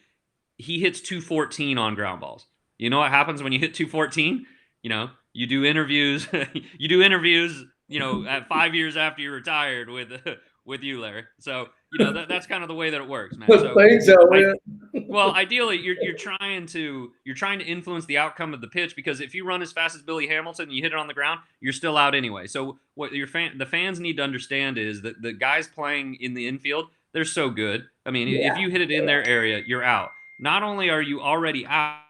He hits 214 on ground balls. You know what happens when you hit 214? You do interviews. You do interviews. At 5 years after you're retired with you, Larry. So that's kind of the way that it works, man. So Thanks, Elliot. well, ideally, you're trying to influence the outcome of the pitch because if you run as fast as Billy Hamilton and you hit it on the ground, you're still out anyway. So what the fans need to understand is that the guys playing in the infield, they're so good. I mean, if you hit it in their area, you're out. Not only are you already out,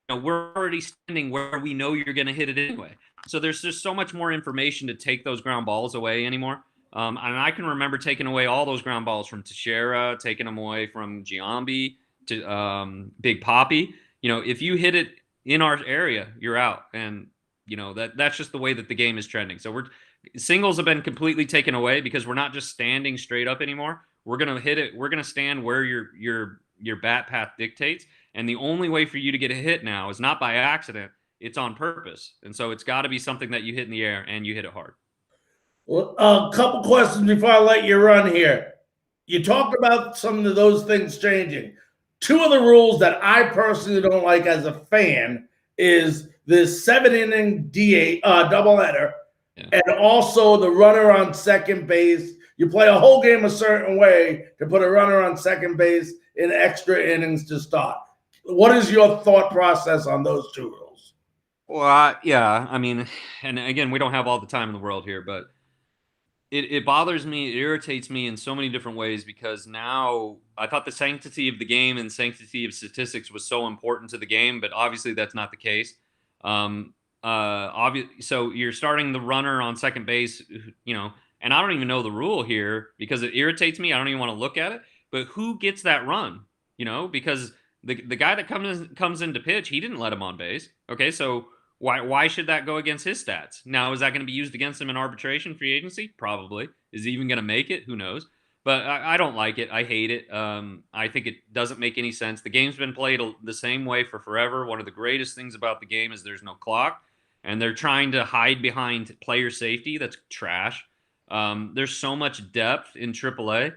we're already standing where we know you're going to hit it anyway. So there's just so much more information to take those ground balls away anymore. And I can remember taking away all those ground balls from Teixeira, taking them away from Giambi to Big Poppy. If you hit it in our area, you're out. And, that's just the way that the game is trending. So singles have been completely taken away because we're not just standing straight up anymore. We're going to hit it. We're going to stand where your bat path dictates. And the only way for you to get a hit now is not by accident. It's on purpose. And so it's got to be something that you hit in the air and you hit it hard. Well, a couple questions before I let you run here. You talked about some of those things changing. Two of the rules that I personally don't like as a fan is this 7-inning doubleheader, and also the runner on second base. You play a whole game a certain way to put a runner on second base in extra innings to start. What is your thought process on those two rules? Well, yeah, I mean, and again, we don't have all the time in the world here, but it bothers me, it irritates me in so many different ways because now I thought the sanctity of the game and sanctity of statistics was so important to the game, but obviously that's not the case. So you're starting the runner on second base, and I don't even know the rule here because it irritates me. I don't even want to look at it. But who gets that run? Because the guy that comes in to pitch, he didn't let him on base. Okay, so why should that go against his stats? Now, is that going to be used against him in arbitration, free agency? Probably. Is he even going to make it? Who knows? But I don't like it. I hate it. I think it doesn't make any sense. The game's been played the same way for forever. One of the greatest things about the game is there's no clock, and they're trying to hide behind player safety. That's trash. There's so much depth in AAA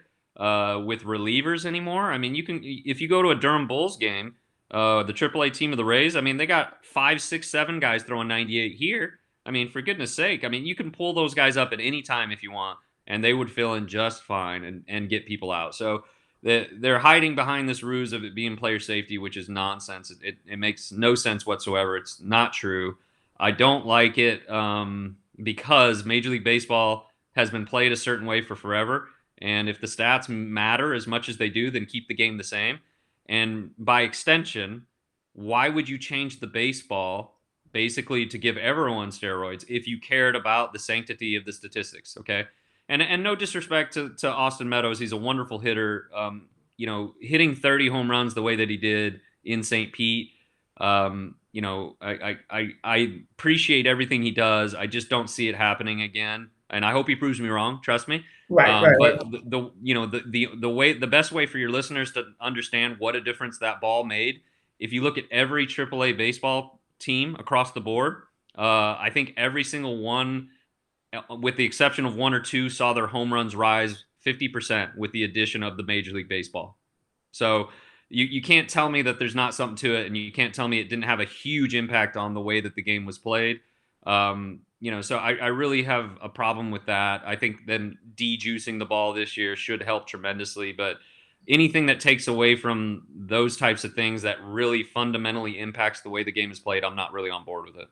with relievers anymore. I mean, if you go to a Durham Bulls game, the AAA team of the Rays, I mean, they got 5, 6, 7 guys throwing 98 here. I mean, for goodness sake, I mean, you can pull those guys up at any time if you want, and they would fill in just fine and get people out. So they're hiding behind this ruse of it being player safety, which is nonsense. It makes no sense whatsoever. It's not true. I don't like it because Major League Baseball has been played a certain way for forever. And if the stats matter as much as they do, then keep the game the same. And by extension, why would you change the baseball basically to give everyone steroids if you cared about the sanctity of the statistics? Okay. And no disrespect to Austin Meadows. He's a wonderful hitter. Hitting 30 home runs the way that he did in St. Pete, you know, I appreciate everything he does. I just don't see it happening again. And I hope he proves me wrong. Trust me. Right. But the best way for your listeners to understand what a difference that ball made, if you look at every AAA baseball team across the board, I think every single one, with the exception of one or two, saw their home runs rise 50% with the addition of the Major League Baseball. So you can't tell me that there's not something to it, and you can't tell me it didn't have a huge impact on the way that the game was played. So I really have a problem with that. I think then de-juicing the ball this year should help tremendously, but anything that takes away from those types of things that really fundamentally impacts the way the game is played, I'm not really on board with it.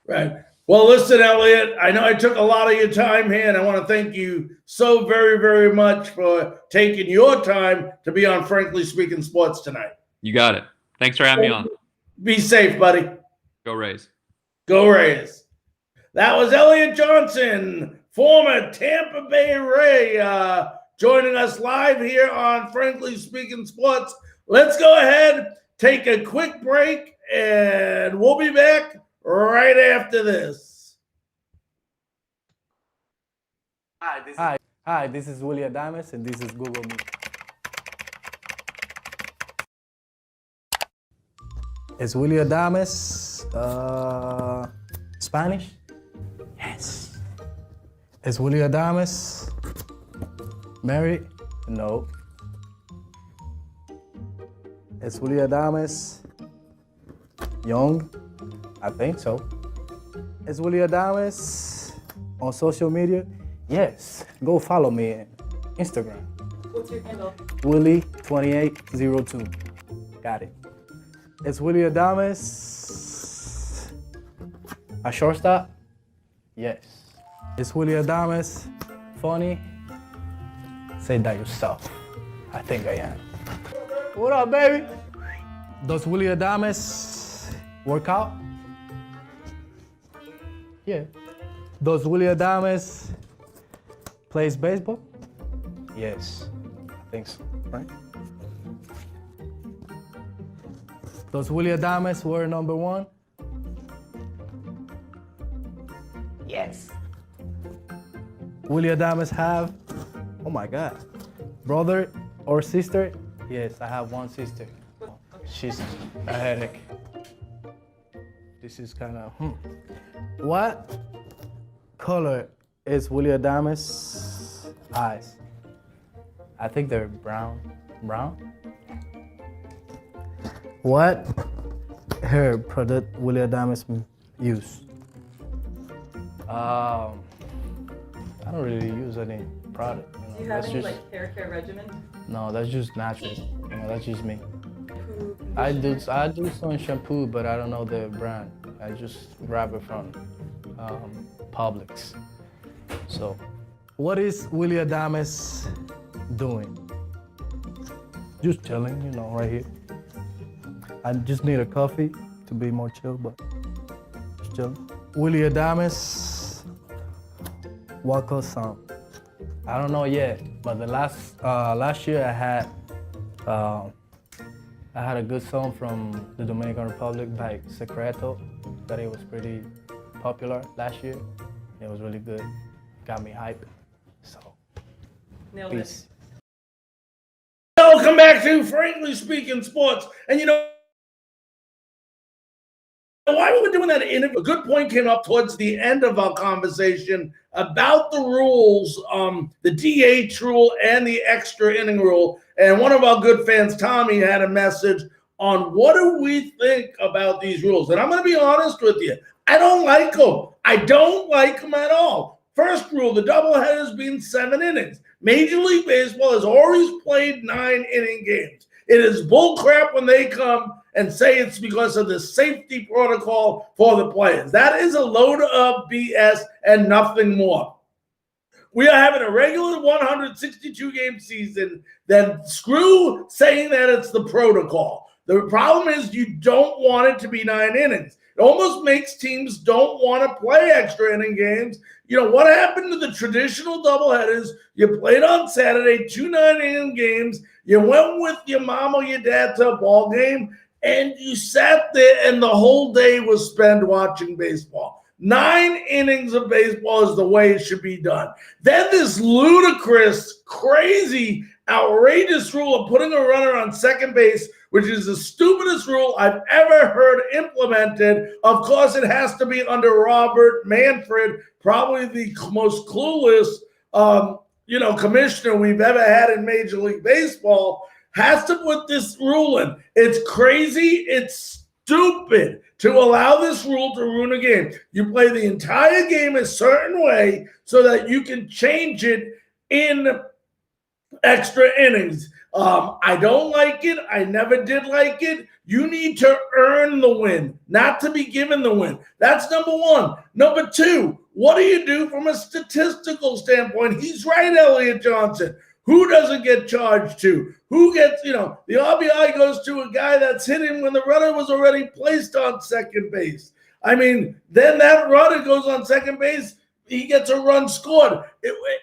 Right. Well, listen, Elliot, I know I took a lot of your time here, and I want to thank you so very, very much for taking your time to be on Frankly Speaking Sports tonight. You got it. Thanks for having me on. Be safe, buddy. Go Rays. Go Rays. That was Elliot Johnson, former Tampa Bay Ray, joining us live here on Frankly Speaking Sports. Let's go ahead, take a quick break, and we'll be back right after this. Hi, this is Willie Adames, and this is Google Meet. Is Willie Adames Spanish? Yes. Is Willie Adames married? No. Is Willie Adames young? I think so. Is Willie Adames on social media? Yes. Go follow me on Instagram. What's your handle? Willie2802. Got it. Is Willie Adames a shortstop? Yes. Is Willie Adames funny? Say that yourself. I think I am. What up, baby? Does Willie Adames work out? Yeah. Does Willie Adames plays baseball? Yes. I think so, right? Does Willie Adames wear number 1? Yes. Willie Adames have, oh my God, brother or sister? Yes, I have one sister. She's a headache. This is kind of, What color is Willie Adames' eyes? I think they're brown. Brown? What hair product Willie Adames use? I don't really use any product. Do you have any like hair care regimen? No, that's just natural. That's just me. Who I do some shampoo, but I don't know the brand. I just grab it from Publix. So, what is Willie Adames doing? Just chilling, right here. I just need a coffee to be more chill, but just chilling. Willie Adames, what song? I don't know yet, but the last year I had a good song from the Dominican Republic by Secreto, that it was pretty popular last year. It was really good, got me hyped. So, nailed peace. Welcome back to Frankly Speaking Sports. And why we were doing that interview, a good point came up towards the end of our conversation about the rules, the DH rule and the extra inning rule. And one of our good fans, Tommy, had a message on what do we think about these rules. And I'm going to be honest with you. I don't like them. I don't like them at all. First rule, the doubleheaders being 7 innings. Major League Baseball has always played 9-inning games. It is bullcrap when they come and say it's because of the safety protocol for the players. That is a load of BS and nothing more. We are having a regular 162-game season. Then screw saying that it's the protocol. The problem is you don't want it to be 9 innings. It almost makes teams don't want to play extra inning games. What happened to the traditional doubleheaders? You played on Saturday, 2 9-inning games. You went with your mom or your dad to a ball game, and you sat there and the whole day was spent watching baseball. 9 innings of baseball is the way it should be done. Then this ludicrous, crazy, outrageous rule of putting a runner on second base, which is the stupidest rule I've ever heard implemented. Of course, it has to be under Robert Manfred, probably the most clueless commissioner we've ever had in Major League Baseball, has to put this rule in. It's crazy. It's stupid to allow this rule to ruin a game. You play the entire game a certain way so that you can change it in extra innings. I don't like it. I never did like it. You need to earn the win, not to be given the win. That's number one. Number two, what do you do from a statistical standpoint? He's right, Elliot Johnson. Who doesn't get charged to? Who gets, the RBI goes to a guy that's hitting when the runner was already placed on second base. I mean, then that runner goes on second base, he gets a run scored.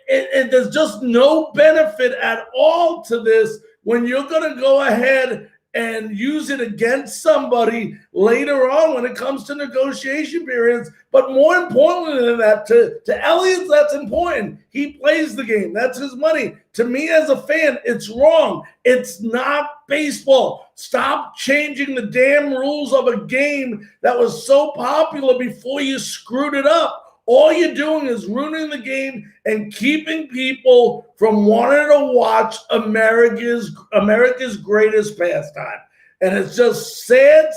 There's just no benefit at all to this when you're going to go ahead and use it against somebody later on when it comes to negotiation periods. But more importantly than that, to Elliot, that's important. He plays the game. That's his money. To me as a fan, it's wrong. It's not baseball. Stop changing the damn rules of a game that was so popular before you screwed it up. All you're doing is ruining the game and keeping people from wanting to watch America's greatest pastime. And it's just sad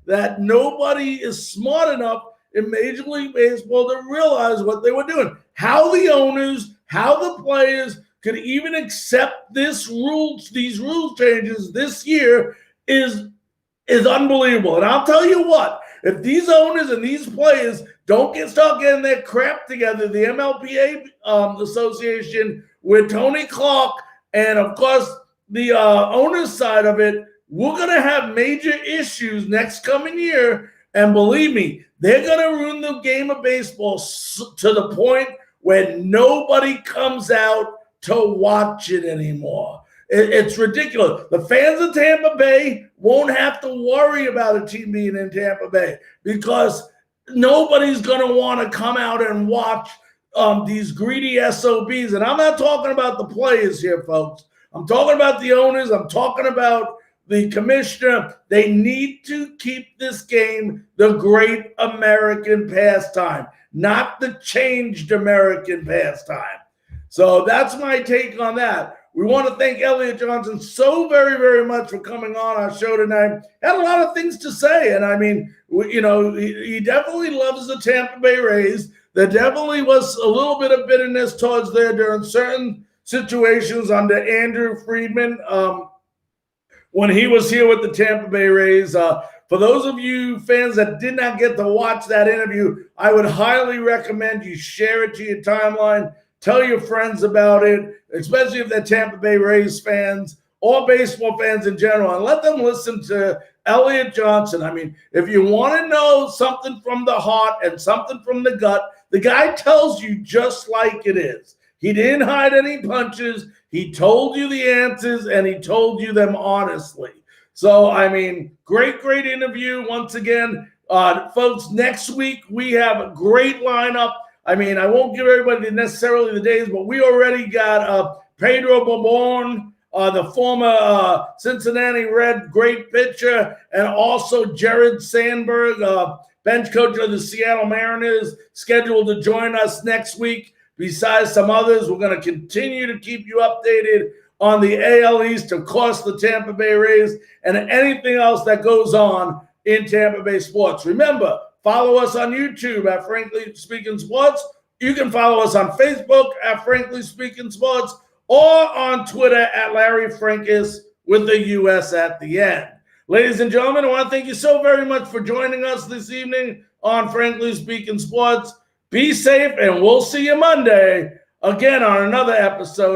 that nobody is smart enough in Major League Baseball to realize what they were doing. How the owners, how the players could even accept these rule changes this year is unbelievable. And I'll tell you what, if these owners and these players don't start getting their crap together, the MLPA association with Tony Clark and, of course, the owner's side of it, we're going to have major issues next coming year. And believe me, they're going to ruin the game of baseball to the point where nobody comes out to watch it anymore. It's ridiculous. The fans of Tampa Bay won't have to worry about a team being in Tampa Bay because nobody's going to want to come out and watch these greedy SOBs. And I'm not talking about the players here, folks. I'm talking about the owners. I'm talking about the commissioner. They need to keep this game the great American pastime, not the changed American pastime. So that's my take on that. We want to thank Elliot Johnson so very, very much for coming on our show tonight. Had a lot of things to say. And I mean, he definitely loves the Tampa Bay Rays. There definitely was a little bit of bitterness towards there during certain situations under Andrew Friedman when he was here with the Tampa Bay Rays. For those of you fans that did not get to watch that interview, I would highly recommend you share it to your timeline. Tell your friends about it, especially if they're Tampa Bay Rays fans or baseball fans in general, and let them listen to Elliot Johnson. I mean, if you want to know something from the heart and something from the gut, the guy tells you just like it is. He didn't hide any punches. He told you the answers, and he told you them honestly. So, I mean, great interview once again. Folks, next week we have a great lineup. I mean, I won't give everybody necessarily the days, but we already got Pedro Bourbon, the former Cincinnati Red great pitcher, and also Jared Sandberg, bench coach of the Seattle Mariners, scheduled to join us next week. Besides some others, we're going to continue to keep you updated on the AL East, of course, the Tampa Bay Rays, and anything else that goes on in Tampa Bay sports. Remember, follow us on YouTube at Frankly Speaking Sports. You can follow us on Facebook at Frankly Speaking Sports or on Twitter at Larry Frankus with the US at the end. Ladies and gentlemen, I want to thank you so very much for joining us this evening on Frankly Speaking Sports. Be safe, and we'll see you Monday again on another episode of